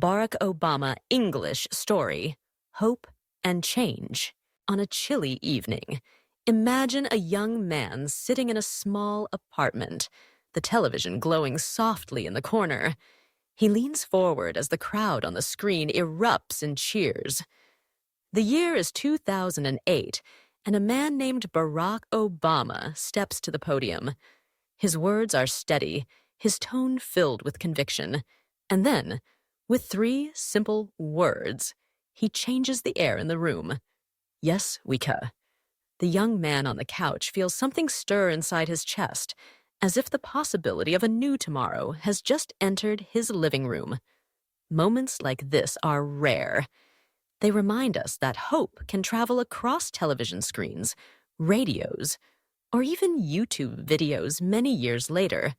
Barack Obama English story, Hope and Change. On a chilly evening, imagine a young man sitting in a small apartment, the television glowing softly in the corner. He leans forward as the crowd on the screen erupts in cheers. The year is 2008, and a man named Barack Obama steps to the podium. His words are steady, his tone filled with conviction. And then, with 3 simple words, he changes the air in the room. Yes, Wika. The young man on the couch feels something stir inside his chest, as if the possibility of a new tomorrow has just entered his living room. Moments like this are rare. They remind us that hope can travel across television screens, radios, or even YouTube videos many years later.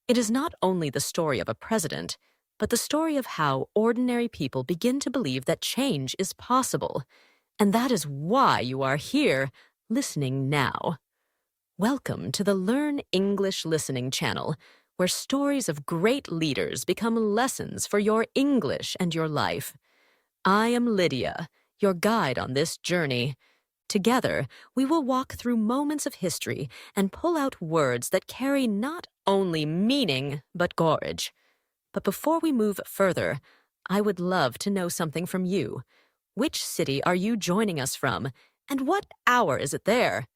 It is not only the story of a president, but the story of how ordinary people begin to believe that change is possible. And that is why you are here, listening now. Welcome to the Learn English Listening channel, where stories of great leaders become lessons for your English and your life. I am Lydia, your guide on this journey. Together, we will walk through moments of history and pull out words that carry not only meaning, but courage. But before we move further, I would love to know something from you. Which city are you joining us from, and what hour is it there?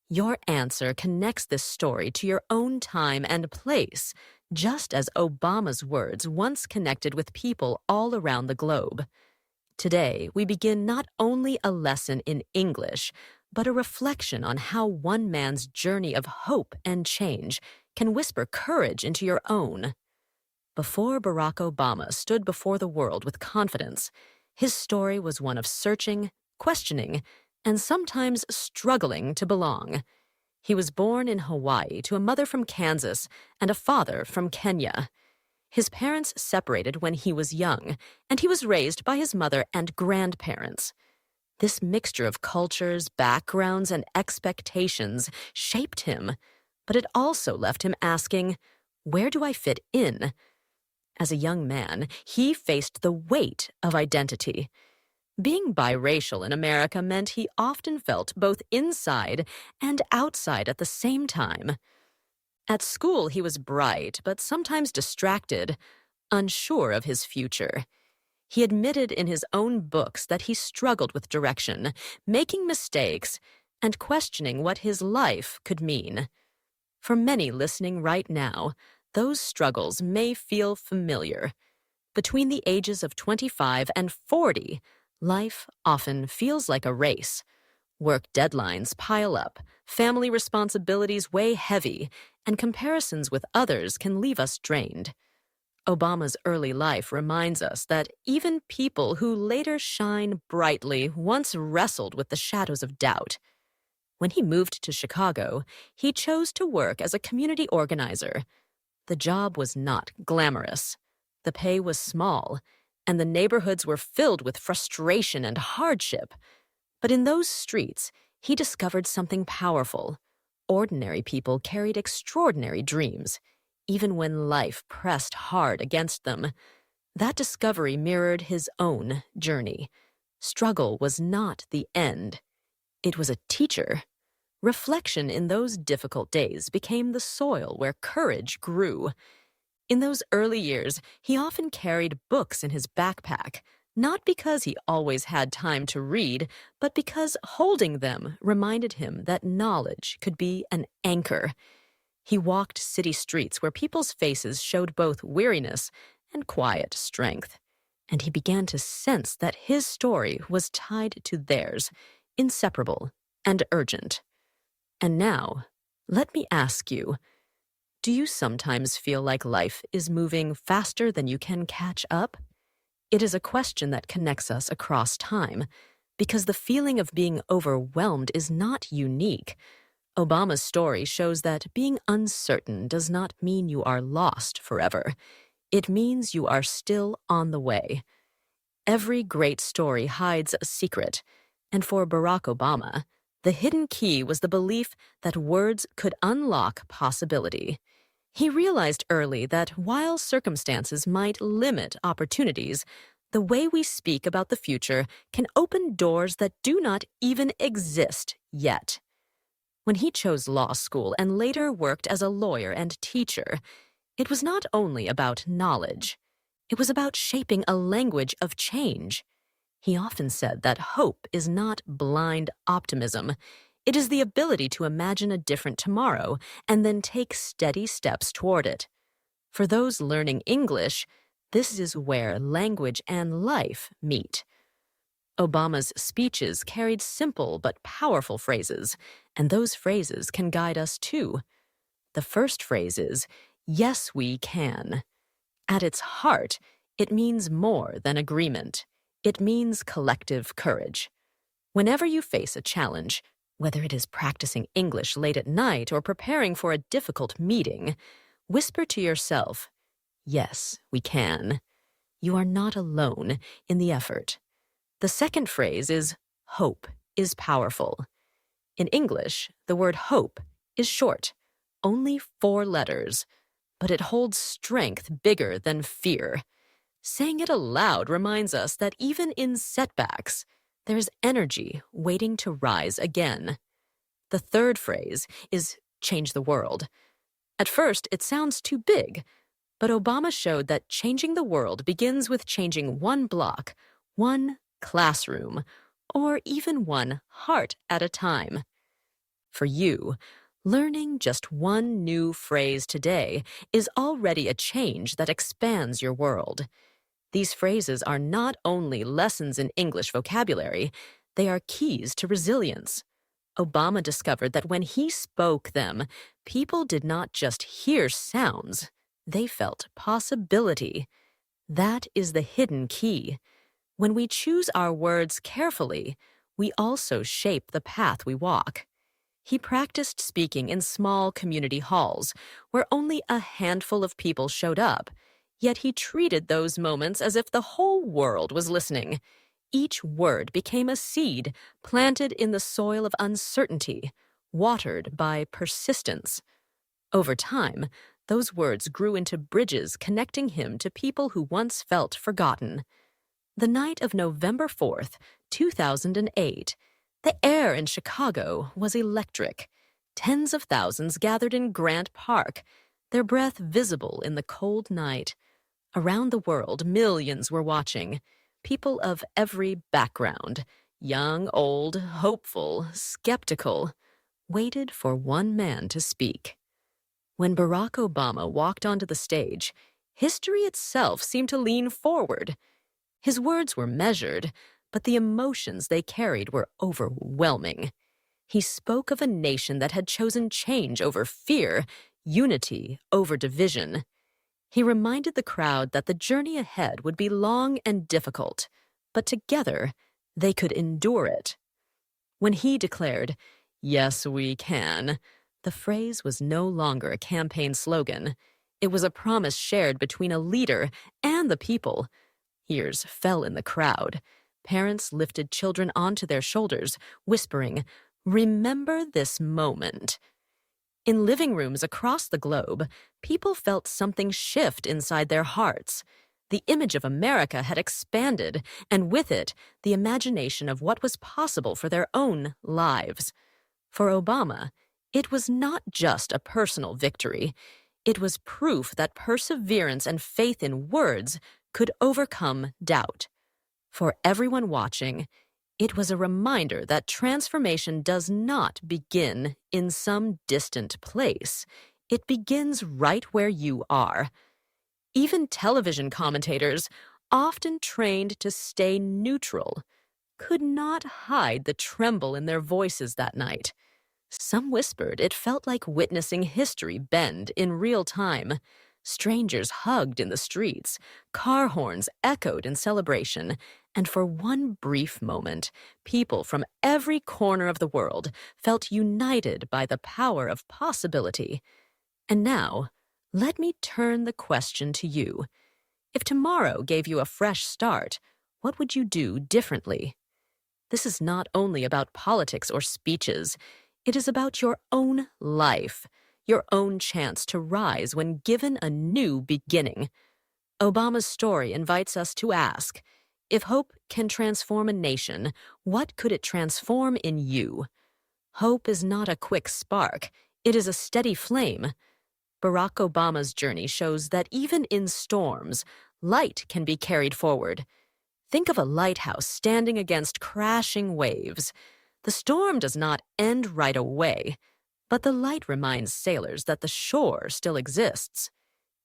Your answer connects this story to your own time and place, just as Obama's words once connected with people all around the globe. Today, we begin not only a lesson in English, but a reflection on how one man's journey of hope and change can whisper courage into your own. Before Barack Obama stood before the world with confidence, his story was one of searching, questioning, and sometimes struggling to belong. He was born in Hawaii to a mother from Kansas and a father from Kenya. His parents separated when he was young, and he was raised by his mother and grandparents. This mixture of cultures, backgrounds, and expectations shaped him, but it also left him asking, where do I fit in? As a young man, he faced the weight of identity. Being biracial in America meant he often felt both inside and outside at the same time. At school, he was bright, but sometimes distracted, unsure of his future. He admitted in his own books that he struggled with direction, making mistakes, and questioning what his life could mean. For many listening right now, those struggles may feel familiar. Between the ages of 25 and 40, life often feels like a race. Work deadlines pile up, family responsibilities weigh heavy, and comparisons with others can leave us drained. Obama's early life reminds us that even people who later shine brightly once wrestled with the shadows of doubt. When he moved to Chicago, he chose to work as a community organizer. The job was not glamorous. The pay was small, and the neighborhoods were filled with frustration and hardship. But in those streets, he discovered something powerful. Ordinary people carried extraordinary dreams, even when life pressed hard against them. That discovery mirrored his own journey. Struggle was not the end. It was a teacher. Reflection in those difficult days became the soil where courage grew. In those early years, he often carried books in his backpack, not because he always had time to read, but because holding them reminded him that knowledge could be an anchor. He walked city streets where people's faces showed both weariness and quiet strength, and he began to sense that his story was tied to theirs, inseparable and urgent. And now, let me ask you, do you sometimes feel like life is moving faster than you can catch up? It is a question that connects us across time, because the feeling of being overwhelmed is not unique. Obama's story shows that being uncertain does not mean you are lost forever. It means you are still on the way. Every great story hides a secret, and for Barack Obama, the hidden key was the belief that words could unlock possibility. He realized early that while circumstances might limit opportunities, the way we speak about the future can open doors that do not even exist yet. When he chose law school and later worked as a lawyer and teacher, it was not only about knowledge. It was about shaping a language of change. He often said that hope is not blind optimism. It is the ability to imagine a different tomorrow and then take steady steps toward it. For those learning English, this is where language and life meet. Obama's speeches carried simple but powerful phrases, and those phrases can guide us too. The first phrase is, "Yes, we can." At its heart, it means more than agreement. It means collective courage. Whenever you face a challenge, whether it is practicing English late at night or preparing for a difficult meeting, whisper to yourself, "Yes, we can." You are not alone in the effort. The second phrase is, "Hope is powerful." In English, the word hope is short, only 4 letters, but it holds strength bigger than fear. Saying it aloud reminds us that even in setbacks, there's energy waiting to rise again. The third phrase is change the world. At first, it sounds too big, but Obama showed that changing the world begins with changing one block, one classroom, or even one heart at a time. For you, learning just one new phrase today is already a change that expands your world. These phrases are not only lessons in English vocabulary, they are keys to resilience. Obama discovered that when he spoke them, people did not just hear sounds, they felt possibility. That is the hidden key. When we choose our words carefully, we also shape the path we walk. He practiced speaking in small community halls, where only a handful of people showed up, yet he treated those moments as if the whole world was listening. Each word became a seed planted in the soil of uncertainty, watered by persistence. Over time, those words grew into bridges connecting him to people who once felt forgotten. The night of November 4th, 2008, the air in Chicago was electric. Tens of thousands gathered in Grant Park, their breath visible in the cold night. Around the world, millions were watching. People of every background, young, old, hopeful, skeptical, waited for one man to speak. When Barack Obama walked onto the stage, history itself seemed to lean forward. His words were measured, but the emotions they carried were overwhelming. He spoke of a nation that had chosen change over fear, unity over division. He reminded the crowd that the journey ahead would be long and difficult, but together they could endure it. When he declared, "Yes, we can," the phrase was no longer a campaign slogan. It was a promise shared between a leader and the people. Ears fell in the crowd. Parents lifted children onto their shoulders, whispering, "Remember this moment." In living rooms across the globe, people felt something shift inside their hearts. The image of America had expanded, and with it, the imagination of what was possible for their own lives. For Obama, it was not just a personal victory. It was proof that perseverance and faith in words could overcome doubt. For everyone watching, it was a reminder that transformation does not begin in some distant place. It begins right where you are. Even television commentators, often trained to stay neutral, could not hide the tremble in their voices that night. Some whispered it felt like witnessing history bend in real time. Strangers hugged in the streets, car horns echoed in celebration, and for one brief moment, people from every corner of the world felt united by the power of possibility. And now, let me turn the question to you. If tomorrow gave you a fresh start, what would you do differently? This is not only about politics or speeches. It is about your own life, your own chance to rise when given a new beginning. Obama's story invites us to ask, if hope can transform a nation, what could it transform in you? Hope is not a quick spark, it is a steady flame. Barack Obama's journey shows that even in storms, light can be carried forward. Think of a lighthouse standing against crashing waves. The storm does not end right away, but the light reminds sailors that the shore still exists.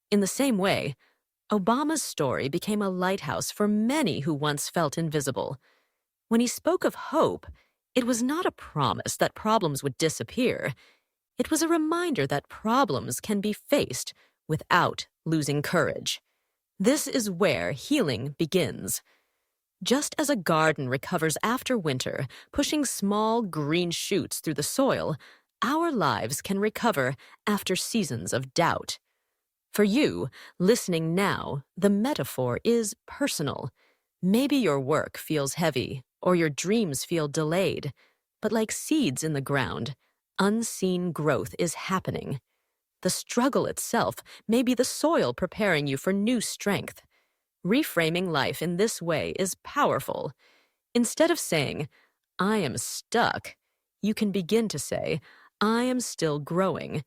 In the same way, Obama's story became a lighthouse for many who once felt invisible. When he spoke of hope, it was not a promise that problems would disappear. It was a reminder that problems can be faced without losing courage. This is where healing begins. Just as a garden recovers after winter, pushing small green shoots through the soil, our lives can recover after seasons of doubt. For you, listening now, the metaphor is personal. Maybe your work feels heavy, or your dreams feel delayed, but like seeds in the ground, unseen growth is happening. The struggle itself may be the soil preparing you for new strength. Reframing life in this way is powerful. Instead of saying, "I am stuck," you can begin to say, "I am still growing."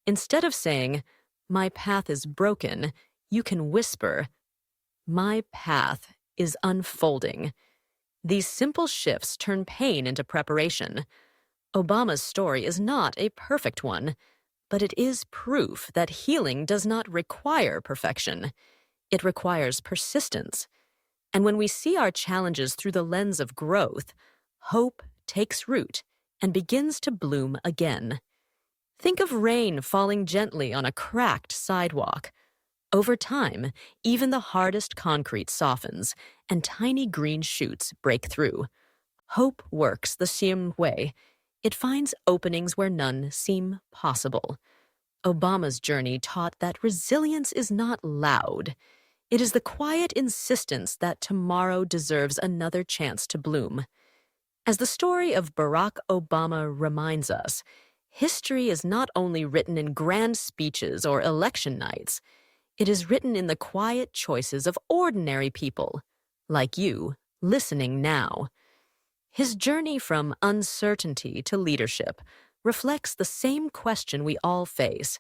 Instead of saying, "My path is broken," you can whisper, "My path is unfolding." These simple shifts turn pain into preparation. Obama's story is not a perfect one, but it is proof that healing does not require perfection. It requires persistence. And when we see our challenges through the lens of growth, hope takes root and begins to bloom again. Think of rain falling gently on a cracked sidewalk. Over time, even the hardest concrete softens, and tiny green shoots break through. Hope works the same way. It finds openings where none seem possible. Obama's journey taught that resilience is not loud. It is the quiet insistence that tomorrow deserves another chance to bloom. As the story of Barack Obama reminds us, history is not only written in grand speeches or election nights, it is written in the quiet choices of ordinary people, like you, listening now. His journey from uncertainty to leadership reflects the same question we all face.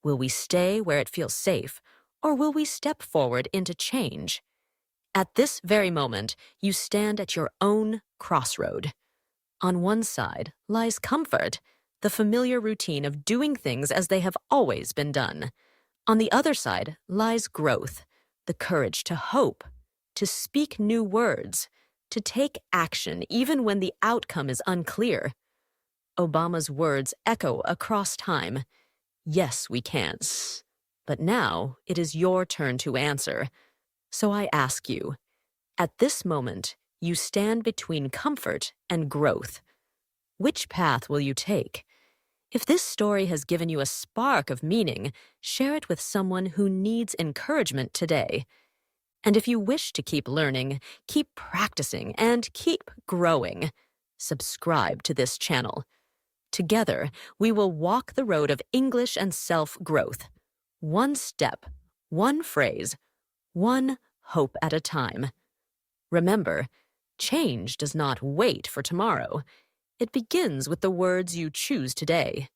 Will we stay where it feels safe, or will we step forward into change? At this very moment, you stand at your own crossroad. On one side lies comfort, the familiar routine of doing things as they have always been done. On the other side lies growth, the courage to hope, to speak new words, to take action even when the outcome is unclear. Obama's words echo across time. Yes, we can. But now it is your turn to answer. So I ask you, at this moment, you stand between comfort and growth. Which path will you take? If this story has given you a spark of meaning, share it with someone who needs encouragement today. And if you wish to keep learning, keep practicing, and keep growing, subscribe to this channel. Together, we will walk the road of English and self-growth. One step, one phrase, one hope at a time. Remember, change does not wait for tomorrow. It begins with the words you choose today.